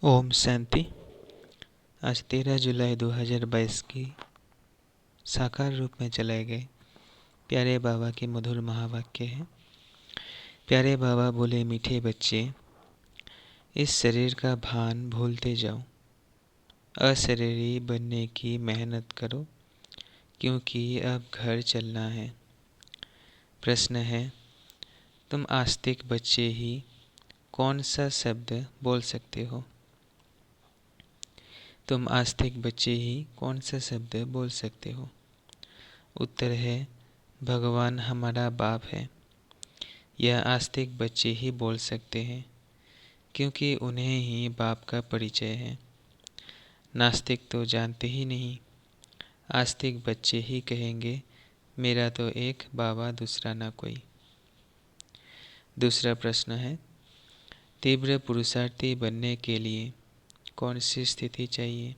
ओम शांति। आज 13 जुलाई 2022 की साकार रूप में चलाए गए प्यारे बाबा के मधुर महावाक्य हैं। प्यारे बाबा बोले, मीठे बच्चे, इस शरीर का भान भूलते जाओ, अशरीरी बनने की मेहनत करो, क्योंकि अब घर चलना है। प्रश्न है, तुम आस्तिक बच्चे ही कौन सा शब्द बोल सकते हो? तुम आस्तिक बच्चे ही कौन सा शब्द बोल सकते हो? उत्तर है, भगवान हमारा बाप है। यह आस्तिक बच्चे ही बोल सकते हैं, क्योंकि उन्हें ही बाप का परिचय है। नास्तिक तो जानते ही नहीं। आस्तिक बच्चे ही कहेंगे, मेरा तो एक बाबा, दूसरा ना कोई। दूसरा प्रश्न है, तीव्र पुरुषार्थी बनने के लिए कौन सी स्थिति चाहिए?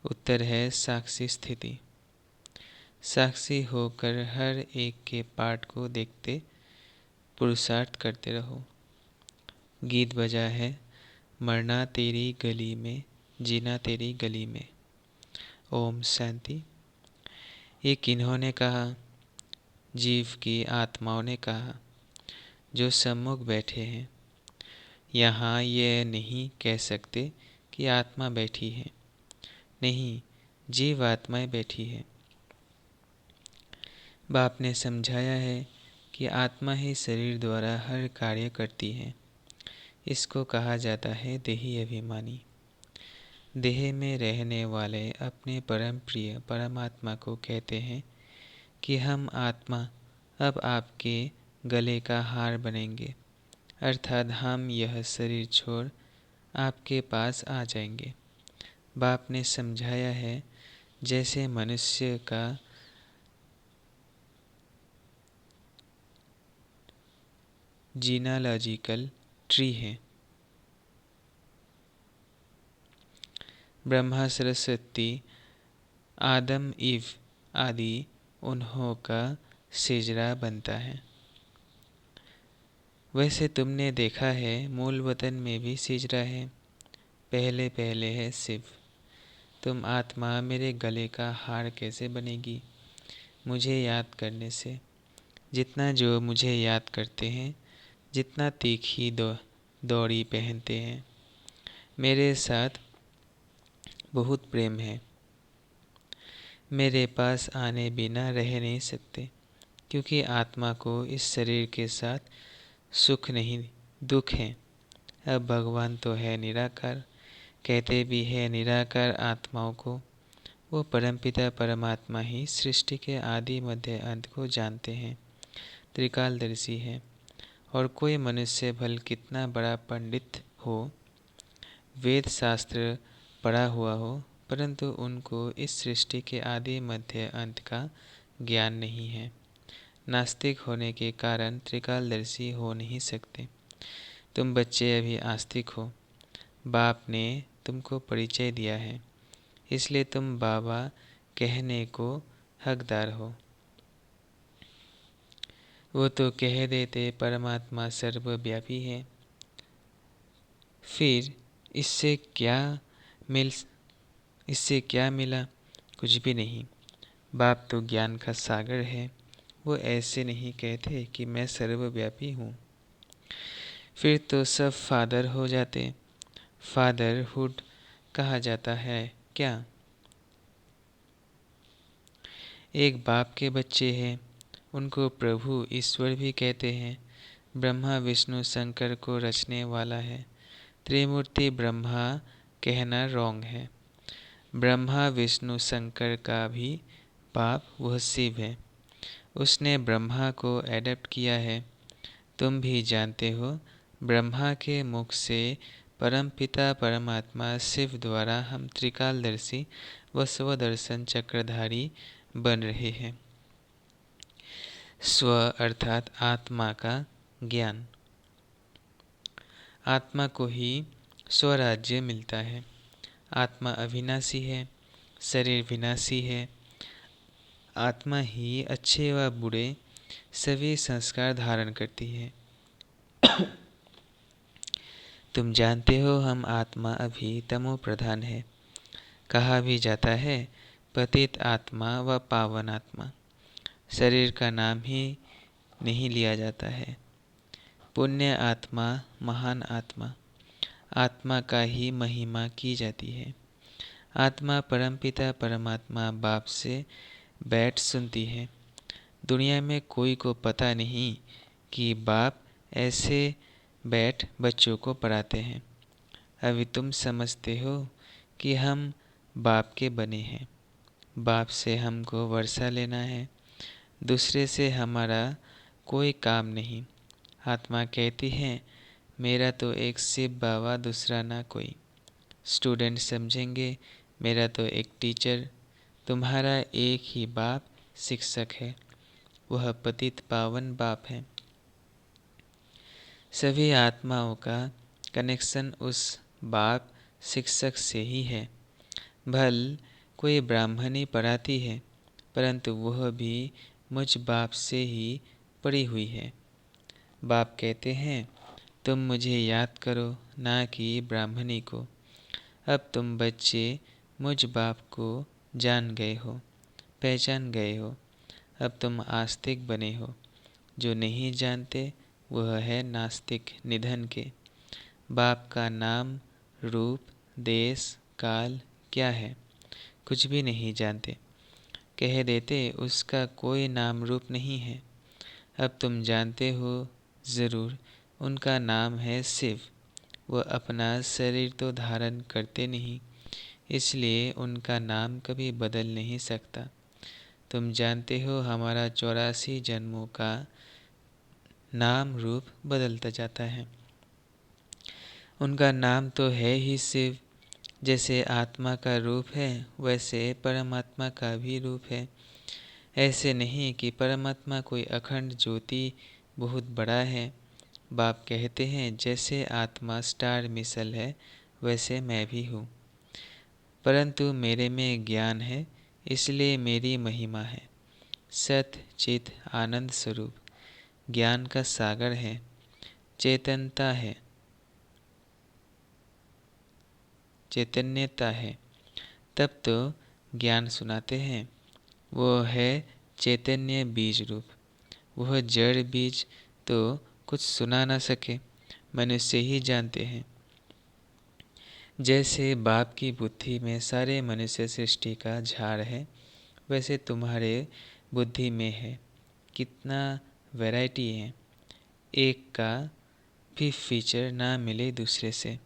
उत्तर है, साक्षी स्थिति। साक्षी होकर हर एक के पाठ को देखते पुरुषार्थ करते रहो। गीत बजा है, मरना तेरी गली में, जीना तेरी गली में। ओम शांति। ये किन्होंने कहा? जीव की आत्माओं ने कहा, जो सम्मुख बैठे हैं। यहाँ ये नहीं कह सकते कि आत्मा बैठी है। नहीं, जीव आत्माएं बैठी है। बाप ने समझाया है कि आत्मा ही शरीर द्वारा हर कार्य करती है। इसको कहा जाता है देही अभिमानी। देह में रहने वाले अपने परम प्रिय परमात्मा को कहते हैं कि हम आत्मा अब आपके गले का हार बनेंगे, अर्थात हम यह शरीर छोड़ आपके पास आ जाएंगे। बाप ने समझाया है, जैसे मनुष्य का जीनालॉजिकल ट्री है। ब्रह्मा, सरस्वती, आदम, ईव आदि उन्हों का सिजरा बनता है। वैसे तुमने देखा है, मूल वतन में भी सिजरा है। पहले पहले है शिव। तुम आत्मा मेरे गले का हार कैसे बनेगी? मुझे याद करने से। जितना जो मुझे याद करते हैं, जितना तीखी दौड़ी पहनते हैं, मेरे साथ बहुत प्रेम है। मेरे पास आने बिना रह नहीं सकते, क्योंकि आत्मा को इस शरीर के साथ सुख नहीं, दुख है। अब भगवान तो है निराकार, कहते भी है निराकार आत्माओं को। वो परमपिता परमात्मा ही सृष्टि के आदि मध्य अंत को जानते हैं, त्रिकालदर्शी है। और कोई मनुष्य भल कितना बड़ा पंडित हो, वेद शास्त्र पढ़ा हुआ हो, परंतु उनको इस सृष्टि के आदि मध्य अंत का ज्ञान नहीं है। नास्तिक होने के कारण त्रिकालदर्शी हो नहीं सकते। तुम बच्चे अभी आस्तिक हो। बाप ने तुमको परिचय दिया है, इसलिए तुम बाबा कहने को हकदार हो। वो तो कह देते परमात्मा सर्वव्यापी है। फिर इससे क्या मिल इससे क्या मिला? कुछ भी नहीं। बाप तो ज्ञान का सागर है। वो ऐसे नहीं कहते कि मैं सर्वव्यापी हूँ। फिर तो सब फादर हो जाते। फादरहुड कहा जाता है क्या? एक बाप के बच्चे हैं, उनको प्रभु ईश्वर भी कहते हैं। ब्रह्मा विष्णु शंकर को रचने वाला है। त्रिमूर्ति ब्रह्मा कहना रॉन्ग है। ब्रह्मा विष्णु शंकर का भी बाप वह शिव है। उसने ब्रह्मा को एडप्ट किया है। तुम भी जानते हो, ब्रह्मा के मुख से परमपिता परमात्मा शिव द्वारा हम त्रिकालदर्शी व स्वदर्शन चक्रधारी बन रहे हैं। स्व अर्थात आत्मा का ज्ञान। आत्मा को ही स्वराज्य मिलता है। आत्मा अविनाशी है, शरीर विनाशी है। आत्मा ही अच्छे व बुरे सभी संस्कार धारण करती है। तुम जानते हो हम आत्मा अभी तमो प्रधान है। कहा भी जाता है पतित आत्मा व पावन आत्मा। शरीर का नाम ही नहीं लिया जाता है। पुण्य आत्मा, महान आत्मा, आत्मा का ही महिमा की जाती है। आत्मा परमपिता परमात्मा बाप से बैठ सुनती है। दुनिया में कोई को पता नहीं कि बाप ऐसे बैठ बच्चों को पढ़ाते हैं। अभी तुम समझते हो कि हम बाप के बने हैं। बाप से हमको वर्षा लेना है, दूसरे से हमारा कोई काम नहीं। आत्मा कहती है मेरा तो एक शिव बाबा, दूसरा ना कोई। स्टूडेंट समझेंगे मेरा तो एक टीचर, तुम्हारा एक ही बाप शिक्षक है, वह पतित पावन बाप है। सभी आत्माओं का कनेक्शन उस बाप शिक्षक से ही है। भल कोई ब्राह्मणी पढ़ाती है, परंतु वह भी मुझ बाप से ही पढ़ी हुई है। बाप कहते हैं तुम मुझे याद करो, ना कि ब्राह्मणी को। अब तुम बच्चे मुझ बाप को जान गए हो, पहचान गए हो। अब तुम आस्तिक बने हो। जो नहीं जानते वह है नास्तिक, निधन के। बाप का नाम, रूप, देश, काल क्या है, कुछ भी नहीं जानते। कह देते उसका कोई नाम रूप नहीं है। अब तुम जानते हो ज़रूर, उनका नाम है शिव। वह अपना शरीर तो धारण करते नहीं, इसलिए उनका नाम कभी बदल नहीं सकता। तुम जानते हो हमारा 84 जन्मों का नाम रूप बदलता जाता है। उनका नाम तो है ही शिव। जैसे आत्मा का रूप है वैसे परमात्मा का भी रूप है। ऐसे नहीं कि परमात्मा कोई अखंड ज्योति बहुत बड़ा है। बाप कहते हैं जैसे आत्मा स्टार मिसल है वैसे मैं भी हूँ, परंतु मेरे में ज्ञान है, इसलिए मेरी महिमा है। सत चित आनंद स्वरूप ज्ञान का सागर है, चेतनता है, चैतन्यता है। तब तो ज्ञान सुनाते हैं। वो है चैतन्य बीज रूप। वह जड़ बीज तो कुछ सुना न सके, मनुष्य ही जानते हैं। जैसे बाप की बुद्धि में सारे मनुष्य सृष्टि का झाड़ है, वैसे तुम्हारे बुद्धि में है। कितना वैरायटी है, एक का भी फीचर ना मिले दूसरे से।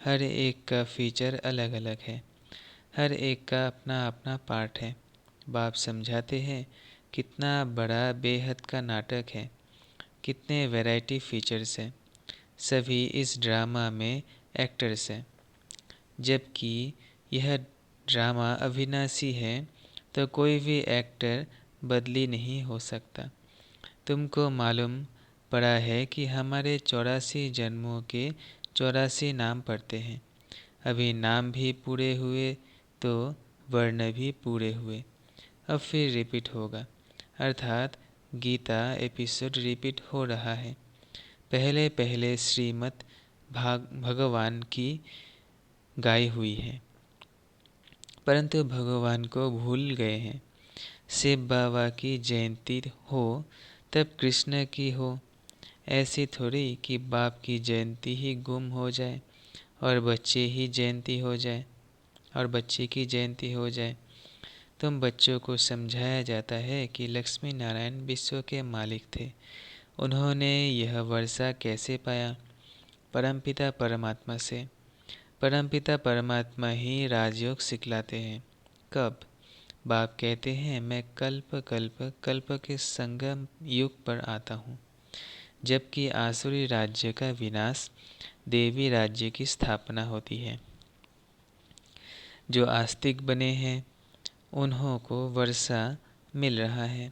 हर एक का फीचर अलग अलग है, हर एक का अपना अपना पार्ट है। बाप समझाते हैं कितना बड़ा बेहद का नाटक है, कितने वैरायटी फीचर्स हैं। सभी इस ड्रामा में एक्टर्स हैं। जबकि यह ड्रामा अविनाशी है तो कोई भी एक्टर बदली नहीं हो सकता। तुमको मालूम पड़ा है कि हमारे 84 जन्मों के 84 नाम पढ़ते हैं। अभी नाम भी पूरे हुए तो वर्ण भी पूरे हुए। अब फिर रिपीट होगा, अर्थात गीता एपिसोड रिपीट हो रहा है। पहले पहले श्रीमद् भगवान की गाई हुई है, परंतु भगवान को भूल गए हैं। शिव बाबा की जयंती हो तब कृष्ण की हो। ऐसी थोड़ी कि बाप की जयंती ही गुम हो जाए और बच्चे ही जयंती हो जाए और बच्चे की जयंती हो जाए। तुम बच्चों को समझाया जाता है कि लक्ष्मी नारायण विश्व के मालिक थे। उन्होंने यह वर्षा कैसे पाया? परमपिता परमात्मा से। परमपिता परमात्मा ही राजयोग सिखलाते हैं। कब? बाप कहते हैं मैं कल्प कल्प कल्प के संगम युग पर आता हूँ, जबकि आसुरी राज्य का विनाश, देवी राज्य की स्थापना होती है। जो आस्तिक बने हैं उन्हों को वर्षा मिल रहा है,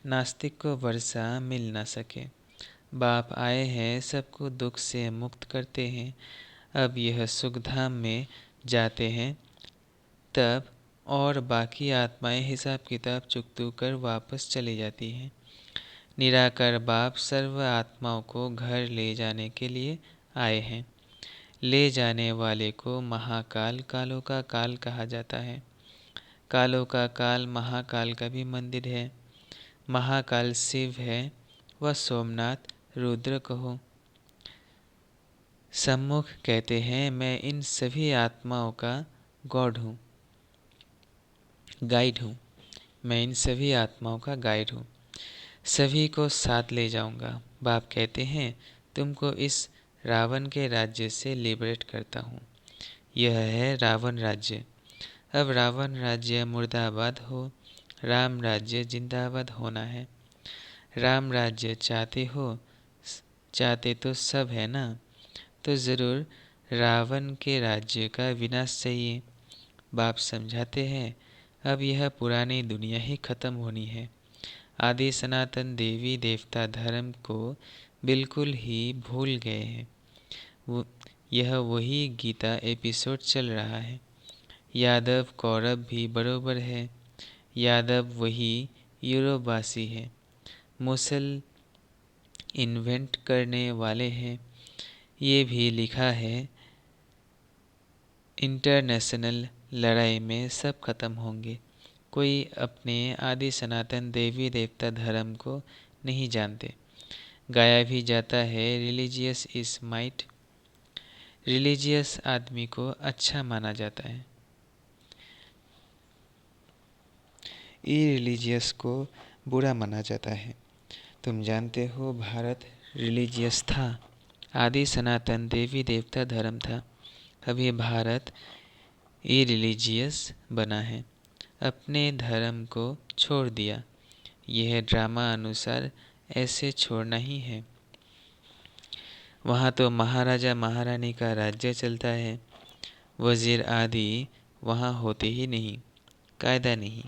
नास्तिक को वर्षा मिल ना सके। बाप आए हैं सबको दुख से मुक्त करते हैं। अब यह सुखधाम में जाते हैं तब और बाकी आत्माएं हिसाब किताब चुकतू कर वापस चली जाती हैं। निराकार बाप सर्व आत्माओं को घर ले जाने के लिए आए हैं। ले जाने वाले को महाकाल, कालों का काल कहा जाता है। कालों का काल महाकाल का भी मंदिर है। महाकाल शिव है, वह सोमनाथ रुद्र कहो। सम्मुख कहते हैं, मैं इन सभी आत्माओं का गॉड हूँ, गाइड हूँ। मैं इन सभी आत्माओं का गाइड हूँ, सभी को साथ ले जाऊंगा। बाप कहते हैं, तुमको इस रावण के राज्य से लिबरेट करता हूँ। यह है रावण राज्य। अब रावण राज्य मुर्दाबाद हो, राम राज्य जिंदाबाद होना है। राम राज्य चाहते हो, चाहते तो सब है ना, तो ज़रूर रावण के राज्य का विनाश चाहिए। बाप समझाते हैं, अब यह पुरानी दुनिया ही खत्म होनी है। आदि सनातन देवी देवता धर्म को बिल्कुल ही भूल गए हैं। यह वही गीता एपिसोड चल रहा है। यादव कौरव भी बरोबर है। यादव वही यूरोपवासी है। मुसल इन्वेंट करने वाले हैं। ये भी लिखा है, इंटरनेशनल लड़ाई में सब खत्म होंगे। कोई अपने आदि सनातन देवी देवता धर्म को नहीं जानते। गाया भी जाता है, रिलीजियस इज माइट। रिलीजियस आदमी को अच्छा माना जाता है, इरिलीजियस को बुरा माना जाता है। तुम जानते हो, भारत रिलीजियस था, आदि सनातन देवी देवता धर्म था। अभी भारत इरिलीजियस बना है, अपने धर्म को छोड़ दिया। यह ड्रामा अनुसार ऐसे छोड़ना ही है। वहाँ तो महाराजा महारानी का राज्य चलता है, वजीर आदि वहाँ होते ही नहीं, कायदा नहीं।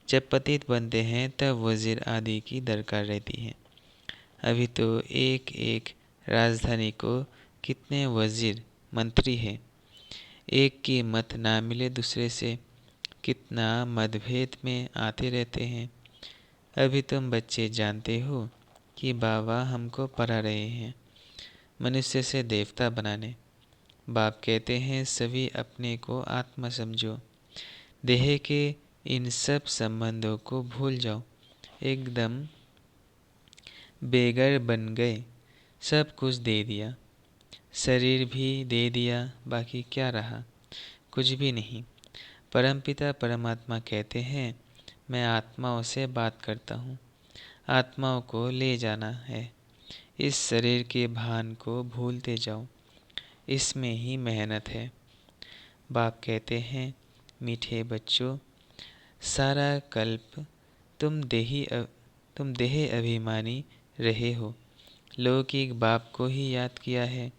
जब पतित बनते हैं तब वजीर आदि की दरकार रहती है। अभी तो एक एक राजधानी को कितने वजीर मंत्री हैं। एक की मत ना मिले दूसरे से, कितना मतभेद में आते रहते हैं। अभी तुम बच्चे जानते हो कि बाबा हमको पढ़ा रहे हैं मनुष्य से देवता बनाने। बाप कहते हैं, सभी अपने को आत्मा समझो, देह के इन सब संबंधों को भूल जाओ, एकदम बेगर बन गए। सब कुछ दे दिया, शरीर भी दे दिया, बाकी क्या रहा? कुछ भी नहीं। परमपिता परमात्मा कहते हैं, मैं आत्माओं से बात करता हूँ, आत्माओं को ले जाना है। इस शरीर के भान को भूलते जाओ, इसमें ही मेहनत है। बाप कहते हैं, मीठे बच्चों, सारा कल्प तुम देह अभिमानी रहे हो, लौकिक बाप को ही याद किया है।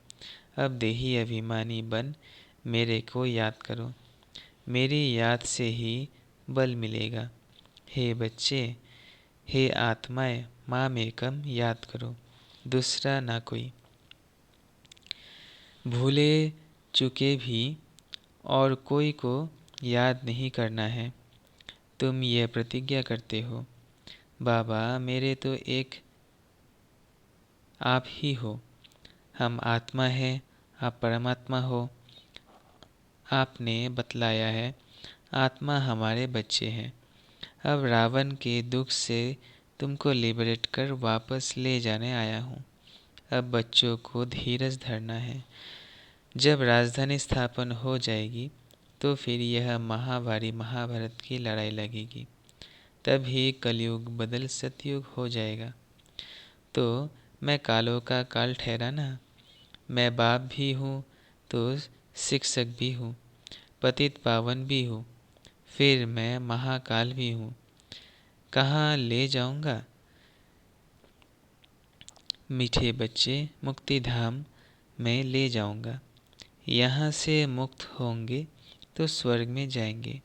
अब देही अभिमानी बन मेरे को याद करो, मेरी याद से ही बल मिलेगा। हे बच्चे, हे आत्माएं, माम एकम याद करो, दूसरा ना कोई। भूले चुके भी और कोई को याद नहीं करना है। तुम ये प्रतिज्ञा करते हो, बाबा मेरे तो एक आप ही हो, हम आत्मा है, आप परमात्मा हो। आपने बतलाया है, आत्मा हमारे बच्चे हैं। अब रावण के दुख से तुमको लिबरेट कर वापस ले जाने आया हूँ। अब बच्चों को धीरज धरना है। जब राजधानी स्थापन हो जाएगी तो फिर यह महाभारी महाभारत की लड़ाई लगेगी। तभी कलयुग बदल सतयुग हो जाएगा। तो मैं कालों का काल ठहरा ना। मैं बाप भी हूँ तो शिक्षक भी हूँ, पतित पावन भी हूँ, फिर मैं महाकाल भी हूँ। कहाँ ले जाऊँगा? मीठे बच्चे, मुक्ति धाम में ले जाऊँगा। यहाँ से मुक्त होंगे तो स्वर्ग में जाएंगे।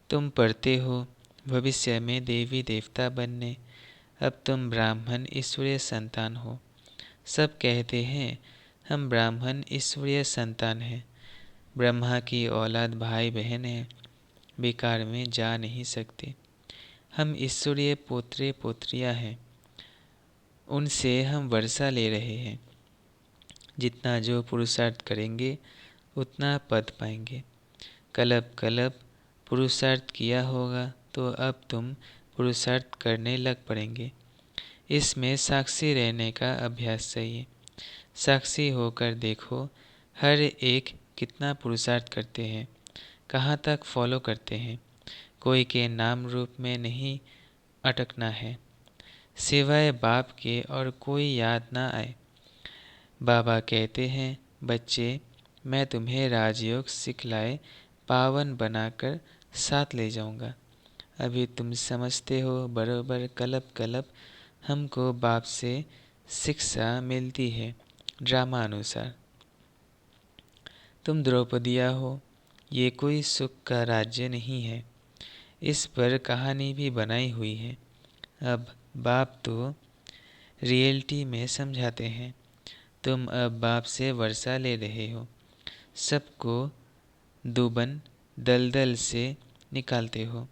तुम पढ़ते हो भविष्य में देवी देवता बनने। अब तुम ब्राह्मण ईश्वरीय संतान हो। सब कहते हैं, हम ब्राह्मण ईश्वरीय संतान हैं, ब्रह्मा की औलाद भाई बहन हैं, बेकार में जा नहीं सकते। हम ईश्वरीय पोत्रे पोत्रियाँ हैं, उनसे हम वर्षा ले रहे हैं। जितना जो पुरुषार्थ करेंगे उतना पद पाएंगे। कल्प कल्प पुरुषार्थ किया होगा तो अब तुम पुरुषार्थ करने लग पड़ेंगे। इसमें साक्षी रहने का अभ्यास चाहिए। साक्षी होकर देखो हर एक कितना पुरुषार्थ करते हैं, कहाँ तक फॉलो करते हैं। कोई के नाम रूप में नहीं अटकना है, सिवाय बाप के और कोई याद ना आए। बाबा कहते हैं, बच्चे मैं तुम्हें राजयोग सिखलाए पावन बनाकर साथ ले जाऊंगा। अभी तुम समझते हो बरोबर कल्प कल्प हमको बाप से शिक्षा मिलती है ड्रामा अनुसार। तुम द्रौपदिया हो, ये कोई सुख का राज्य नहीं है। इस पर कहानी भी बनाई हुई है। अब बाप तो रियलिटी में समझाते हैं। तुम अब बाप से वर्षा ले रहे हो, सबको दुबन दलदल से निकालते हो।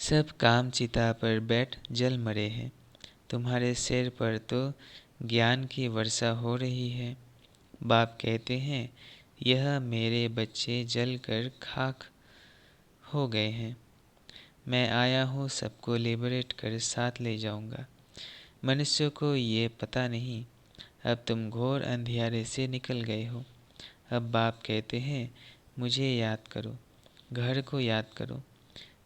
सब काम चिता पर बैठ जल मरे हैं। तुम्हारे सिर पर तो ज्ञान की वर्षा हो रही है। बाप कहते हैं, यह मेरे बच्चे जल कर खाक हो गए हैं। मैं आया हूँ सबको लिबरेट कर साथ ले जाऊंगा। मनुष्य को ये पता नहीं, अब तुम घोर अंधियारे से निकल गए हो। अब बाप कहते हैं, मुझे याद करो, घर को याद करो।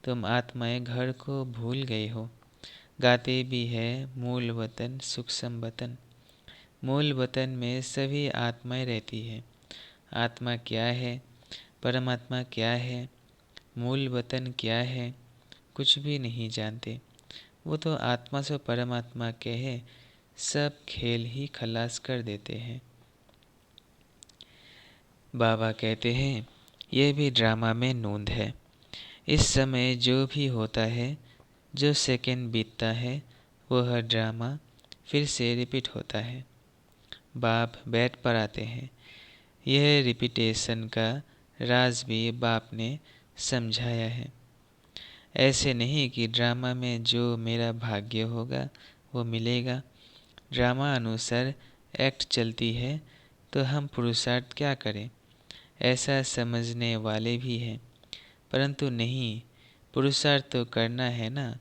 तुम आत्माएं घर को भूल गए हो। गाते भी है मूल वतन सूक्ष्म वतन। मूल वतन में सभी आत्माएं रहती है। आत्मा क्या है, परमात्मा क्या है, मूल वतन क्या है, कुछ भी नहीं जानते। वो तो आत्मा से परमात्मा कहे सब खेल ही खलास कर देते हैं। बाबा कहते हैं, यह भी ड्रामा में नोंद है। इस समय जो भी होता है, जो सेकंड बीतता है, वह ड्रामा फिर से रिपीट होता है। बाप बैठ पर आते हैं। यह रिपीटेशन का राज भी बाप ने समझाया है। ऐसे नहीं कि ड्रामा में जो मेरा भाग्य होगा वो मिलेगा। ड्रामा अनुसार एक्ट चलती है तो हम पुरुषार्थ क्या करें, ऐसा समझने वाले भी हैं। परंतु नहीं, पुरुषार्थ तो करना है ना।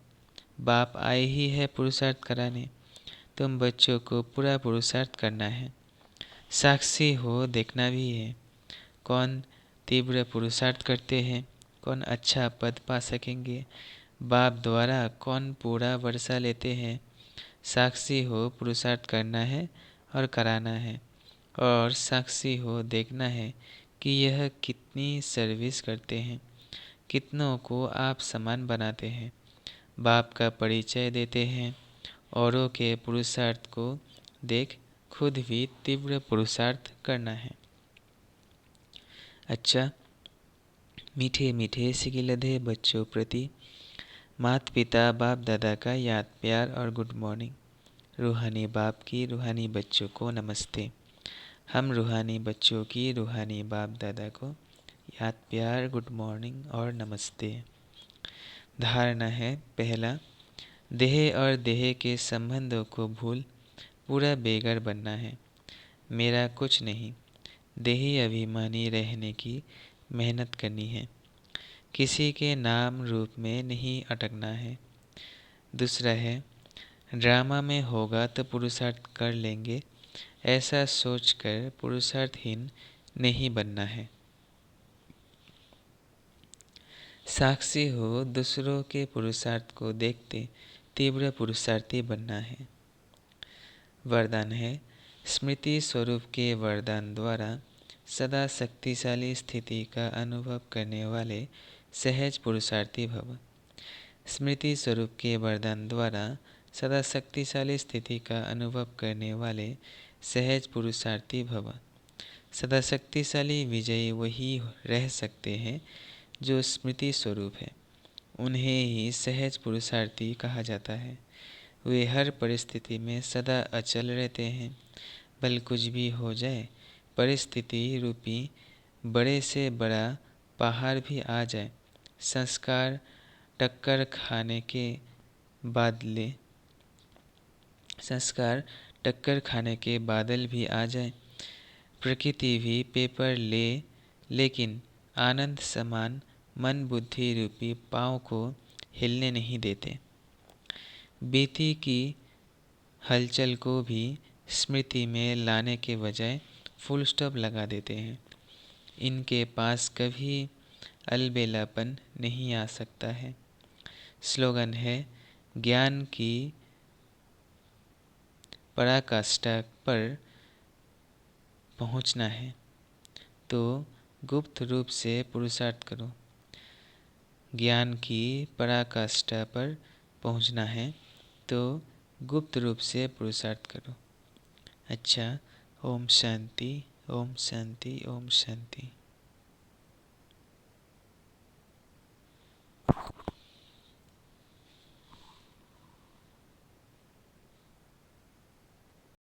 बाप आए ही है पुरुषार्थ कराने। तुम बच्चों को पूरा पुरुषार्थ करना है। साक्षी हो देखना भी है, कौन तीव्र पुरुषार्थ करते हैं, कौन अच्छा पद पा सकेंगे। बाप द्वारा कौन पूरा वर्षा लेते हैं। साक्षी हो पुरुषार्थ करना है और कराना है, और साक्षी हो देखना है कि यह कितनी सर्विस करते हैं, कितनों को आप समान बनाते हैं। बाप का परिचय देते हैं। औरों के पुरुषार्थ को देख खुद भी तीव्र पुरुषार्थ करना है। अच्छा, मीठे मीठे सिकिलधे बच्चों प्रति माता पिता बाप दादा का याद प्यार और गुड मॉर्निंग। रूहानी बाप की रूहानी बच्चों को नमस्ते। हम रूहानी बच्चों की रूहानी बाप दादा को याद प्यार गुड मॉर्निंग और नमस्ते। धारणा है, पहला, देह और देह के संबंधों को भूल पूरा बेघर बनना है। मेरा कुछ नहीं, देही अभिमानी रहने की मेहनत करनी है। किसी के नाम रूप में नहीं अटकना है। दूसरा है, ड्रामा में होगा तो पुरुषार्थ कर लेंगे, ऐसा सोचकर पुरुषार्थहीन नहीं बनना है। साक्षी हो दूसरों के पुरुषार्थ को देखते तीव्र पुरुषार्थी बनना है। वरदान है, स्मृति स्वरूप के वरदान द्वारा सदा शक्तिशाली स्थिति का अनुभव करने वाले सहज पुरुषार्थी भव। स्मृति स्वरूप के वरदान द्वारा सदा शक्तिशाली स्थिति का अनुभव करने वाले सहज पुरुषार्थी भव। सदा शक्तिशाली विजयी वही रह सकते हैं जो स्मृति स्वरूप है। उन्हें ही सहज पुरुषार्थी कहा जाता है। वे हर परिस्थिति में सदा अचल रहते हैं। भले कुछ भी हो जाए, परिस्थिति रूपी बड़े से बड़ा पहाड़ भी आ जाए, संस्कार टक्कर खाने के बादले संस्कार टक्कर खाने के बादल भी आ जाए, प्रकृति भी पेपर ले, लेकिन आनंद समान मन बुद्धि रूपी पाँव को हिलने नहीं देते। बीती की हलचल को भी स्मृति में लाने के बजाय फुल स्टॉप लगा देते हैं। इनके पास कभी अलबेलापन नहीं आ सकता है। स्लोगन है, ज्ञान की पराकाष्ठा पर पहुंचना है तो गुप्त रूप से पुरुषार्थ करो। ज्ञान की पराकाष्ठा पर पहुंचना है तो गुप्त रूप से पुरुषार्थ करो। अच्छा, ओम शांति, ओम शांति, ओम शांति।